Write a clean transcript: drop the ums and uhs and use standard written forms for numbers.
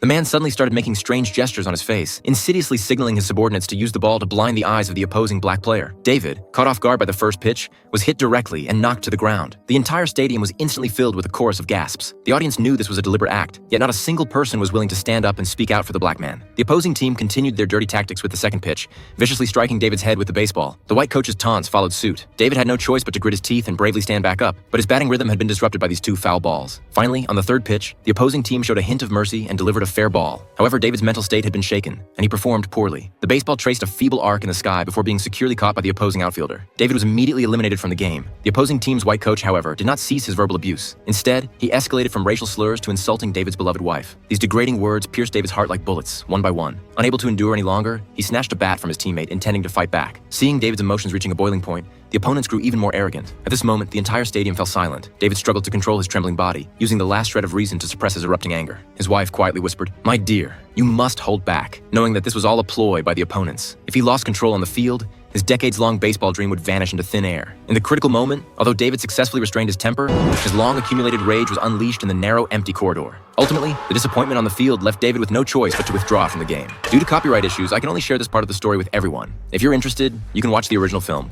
the man suddenly started making strange gestures on his face, insidiously signaling his subordinates to use the ball to blind the eyes of the opposing black player. David, caught off guard by the first pitch, was hit directly and knocked to the ground. The entire stadium was instantly filled with a chorus of gasps. The audience knew this was a deliberate act, yet not a single person was willing to stand up and speak out for the black man. The opposing team continued their dirty tactics with the second pitch, viciously striking David's head with the baseball. The white coach's taunts followed suit. David had no choice but to grit his teeth and bravely stand back up, but his batting rhythm had been disrupted by these two foul balls. Finally, on the third pitch, the opposing team showed a hint of mercy and delivered a fair ball. However, David's mental state had been shaken, and he performed poorly. The baseball traced a feeble arc in the sky before being securely caught by the opposing outfielder. David was immediately eliminated from the game. The opposing team's white coach, however, did not cease his verbal abuse. Instead, he escalated from racial slurs to insulting David's beloved wife. These degrading words pierced David's heart like bullets, one by one. Unable to endure any longer, he snatched a bat from his teammate, intending to fight back. Seeing David's emotions reaching a boiling point, the opponents grew even more arrogant. At this moment, the entire stadium fell silent. David struggled to control his trembling body, using the last shred of reason to suppress his erupting anger. His wife quietly whispered, "My dear, you must hold back," knowing that this was all a ploy by the opponents. If he lost control on the field, his decades-long baseball dream would vanish into thin air. In the critical moment, although David successfully restrained his temper, his long-accumulated rage was unleashed in the narrow, empty corridor. Ultimately, the disappointment on the field left David with no choice but to withdraw from the game. Due to copyright issues, I can only share this part of the story with everyone. If you're interested, you can watch the original film.